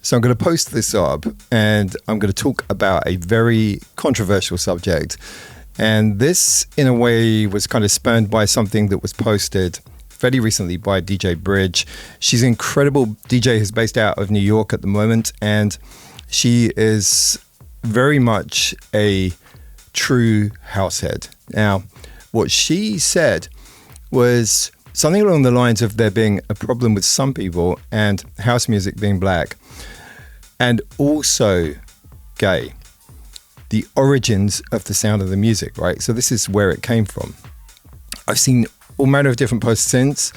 So I'm going to post this up and I'm going to talk about a very controversial subject. And this, in a way, was kind of spurned by something that was posted fairly recently by DJ Bridge. She's an incredible DJ who's based out of New York at the moment. And she is very much a true househead. Now, what she said was something along the lines of there being a problem with some people and house music being black. And also gay, the origins of the sound of the music, right? So this is where it came from. I've seen all manner of different posts since.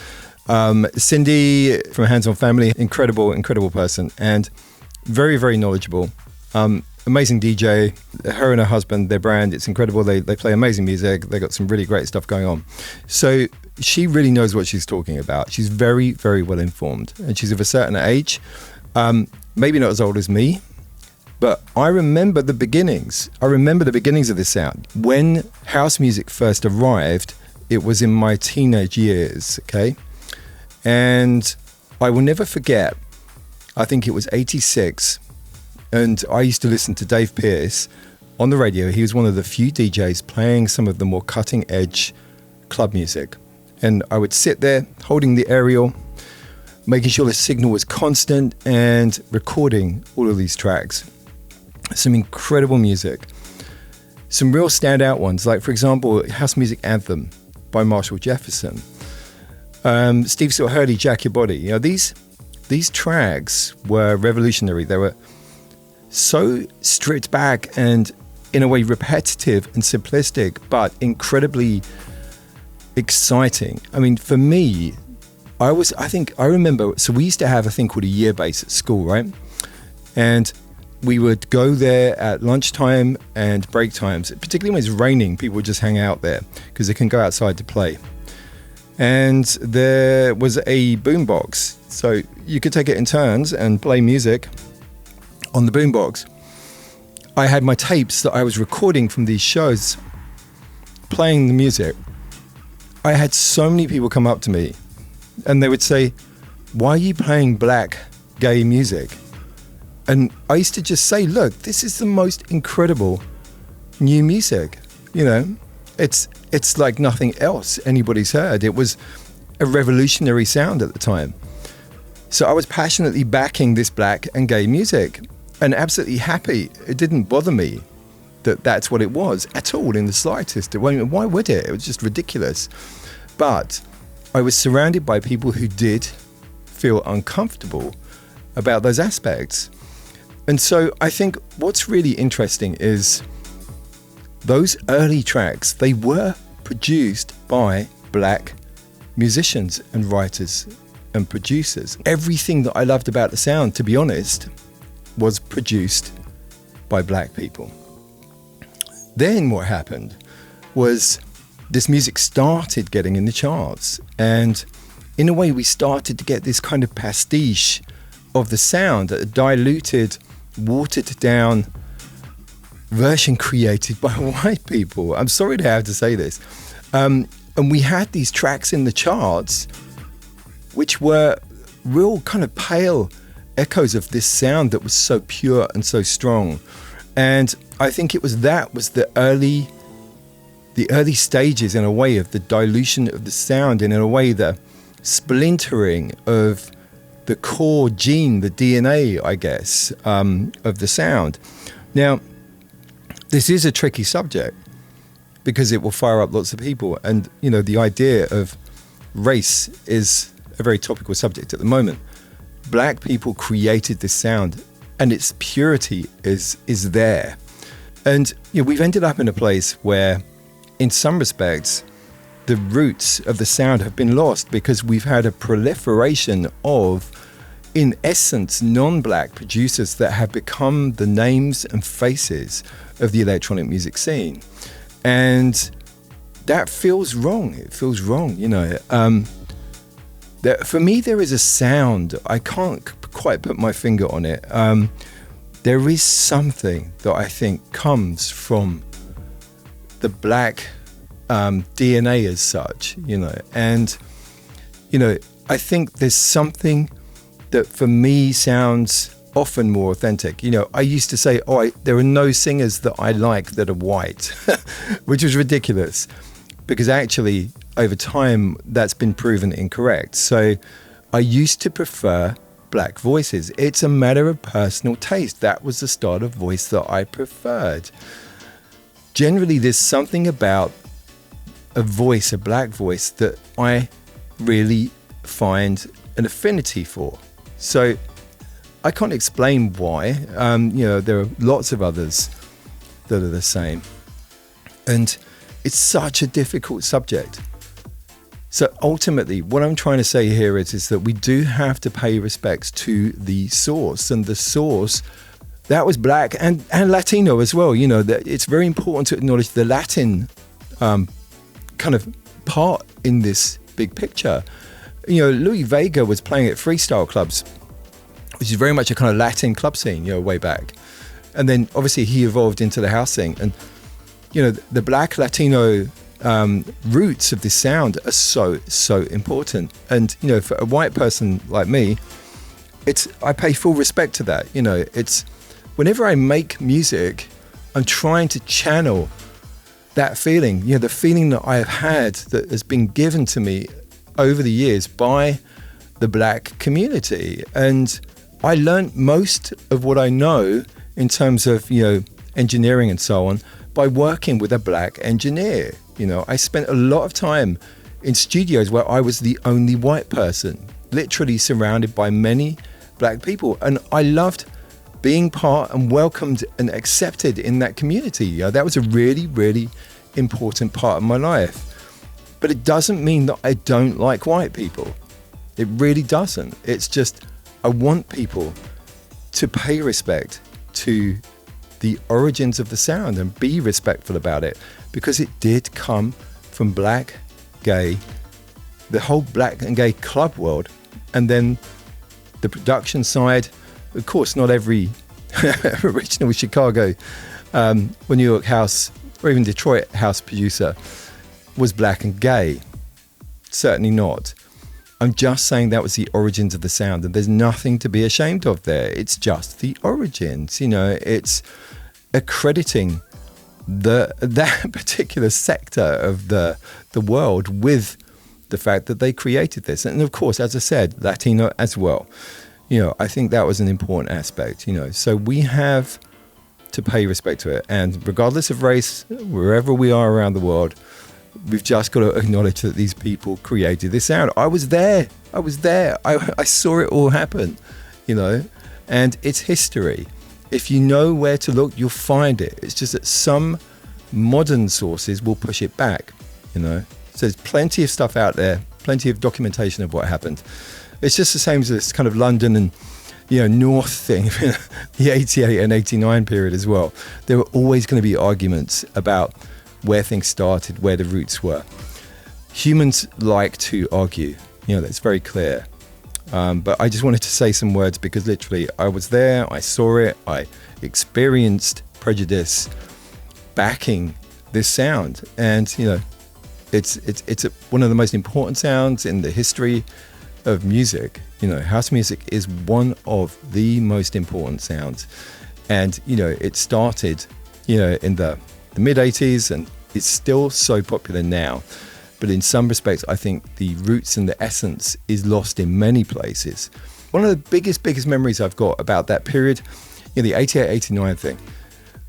Cindy from Hands on Family, incredible person, and very, very knowledgeable. Amazing DJ. Her and her husband, their brand, it's incredible. They play amazing music. They got some really great stuff going on. So she really knows what she's talking about. She's very, very well informed, and she's of a certain age. Maybe not as old as me, but I remember the beginnings. I remember the beginnings of this sound. When house music first arrived, it was in my teenage years, okay? And I will never forget, I think it was 86, and I used to listen to Dave Pearce on the radio. He was one of the few DJs playing some of the more cutting edge club music. And I would sit there holding the aerial, making sure the signal was constant and recording all of these tracks. Some incredible music. Some real standout ones, like for example, House Music Anthem by Marshall Jefferson. Steve Still Hurley, Jack Your Body. You know, these tracks were revolutionary. They were so stripped back and in a way repetitive and simplistic, but incredibly exciting. I mean, for me, I remember, so we used to have a thing called a year base at school, right? And we would go there at lunchtime and break times, particularly when it's raining. People would just hang out there because they can go outside to play. And there was a boombox, so you could take it in turns and play music on the boombox. I had my tapes that I was recording from these shows, playing the music. I had so many people come up to me and they would say, "Why are you playing black gay music?" And I used to just say, look, this is the most incredible new music. You know, it's like nothing else anybody's heard. It was a revolutionary sound at the time. So I was passionately backing this black and gay music and absolutely happy. It didn't bother me that that's what it was at all in the slightest. Why would it? It was just ridiculous. But I was surrounded by people who did feel uncomfortable about those aspects. And so I think what's really interesting is those early tracks, they were produced by black musicians and writers and producers. Everything that I loved about the sound, to be honest, was produced by black people. Then what happened was this music started getting in the charts, and in a way we started to get this kind of pastiche of the sound, a diluted, watered down version created by white people. I'm sorry to have to say this. And we had these tracks in the charts which were real kind of pale echoes of this sound that was so pure and so strong. And I think that was the early stages, in a way, of the dilution of the sound, and in a way the splintering of the core gene, the DNA, I guess, of the sound. Now, this is a tricky subject because it will fire up lots of people. And, you know, the idea of race is a very topical subject at the moment. Black people created this sound and its purity is there. And you know, we've ended up in a place where, in some respects, the roots of the sound have been lost because we've had a proliferation of, in essence, non-black producers that have become the names and faces of the electronic music scene. And that feels wrong. It feels wrong, you know. For me, there is a sound. I can't quite put my finger on it. There is something that I think comes from the black DNA as such, you know. And, you know, I think there's something that for me sounds often more authentic. I used to say, there are no singers that I like that are white, which was ridiculous because actually over time that's been proven incorrect. So I used to prefer black voices. It's a matter of personal taste. That was the style of voice that I preferred. Generally, there's something about a voice, a black voice, that I really find an affinity for. So I can't explain why. There are lots of others that are the same. And it's such a difficult subject. So ultimately, what I'm trying to say here is that we do have to pay respects to the source. And the source, that was black and Latino as well. That it's very important to acknowledge the Latin kind of part in this big picture. Louis Vega was playing at freestyle clubs, which is very much a kind of Latin club scene, way back. And then obviously he evolved into the house scene. And, the black Latino roots of this sound are so important. And, for a white person like me, I pay full respect to that. It's whenever I make music, I'm trying to channel that feeling, the feeling that I have had that has been given to me over the years by the black community. And I learned most of what I know in terms of, engineering and so on by working with a black engineer. I spent a lot of time in studios where I was the only white person, literally surrounded by many black people. And I loved being part and welcomed and accepted in that community. That was a really, really important part of my life. But it doesn't mean that I don't like white people. It really doesn't. It's just I want people to pay respect to the origins of the sound and be respectful about it, because it did come from black, gay, the whole black and gay club world. And then the production side, of course, not every original Chicago or New York house or even Detroit house producer was black and gay. Certainly not. I'm just saying that was the origins of the sound, and there's nothing to be ashamed of there. It's just the origins. It's accrediting that particular sector of the world with the fact that they created this. And of course, as I said, Latino as well. I think that was an important aspect, so we have to pay respect to it. And regardless of race, wherever we are around the world, we've just got to acknowledge that these people created this sound. I was there. I saw it all happen, and it's history. If you know where to look, you'll find it. It's just that some modern sources will push it back, So there's plenty of stuff out there, plenty of documentation of what happened. It's just the same as this kind of London and, North thing, the 88 and 89 period as well. There were always going to be arguments about where things started, where the roots were. Humans like to argue, that's very clear. But I just wanted to say some words because literally I was there, I saw it, I experienced prejudice backing this sound. And, it's one of the most important sounds in the history of music. House music is one of the most important sounds. And, it started, in the mid 80s and it's still so popular now. But in some respects, I think the roots and the essence is lost in many places. One of the biggest memories I've got about that period, the 88, 89 thing,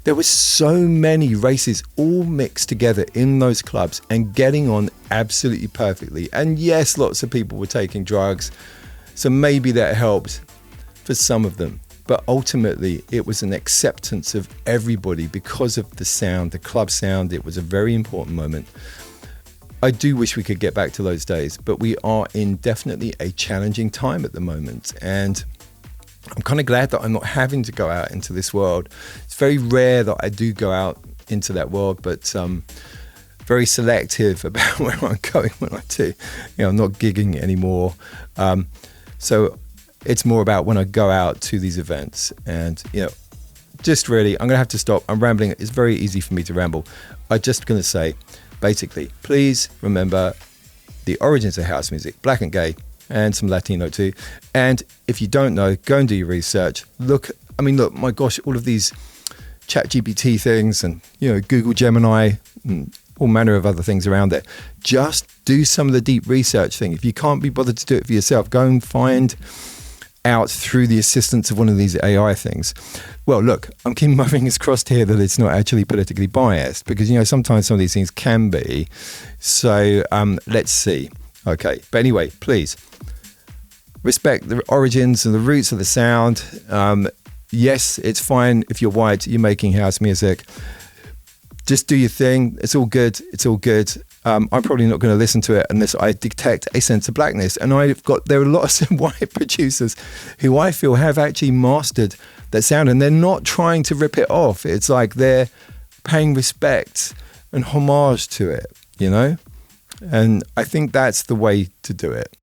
there were so many races all mixed together in those clubs and getting on absolutely perfectly. And yes, lots of people were taking drugs, so maybe that helped for some of them. But ultimately, it was an acceptance of everybody because of the sound, the club sound. It was a very important moment. I do wish we could get back to those days, but we are in definitely a challenging time at the moment. And I'm kind of glad that I'm not having to go out into this world. It's very rare that I do go out into that world, but very selective about where I'm going when I do. I'm not gigging anymore. So it's more about when I go out to these events. And, just really, I'm going to have to stop. I'm rambling. It's very easy for me to ramble. I'm just going to say, basically, please remember the origins of house music, black and gay, and some Latino too. And if you don't know, go and do your research. Look, my gosh, all of these ChatGPT things and, Google Gemini and all manner of other things around there. Just do some of the deep research thing. If you can't be bothered to do it for yourself, go and find out through the assistance of one of these AI things. Well, look, I'm keeping my fingers crossed here that it's not actually politically biased, because, sometimes some of these things can be. So let's see. Okay. But anyway, please respect the origins and the roots of the sound. Yes, it's fine if you're white, you're making house music. Just do your thing. It's all good. It's all good. I'm probably not going to listen to it unless I detect a sense of blackness. And there are lots of white producers who I feel have actually mastered that sound, and they're not trying to rip it off. It's like they're paying respect and homage to it, And I think that's the way to do it.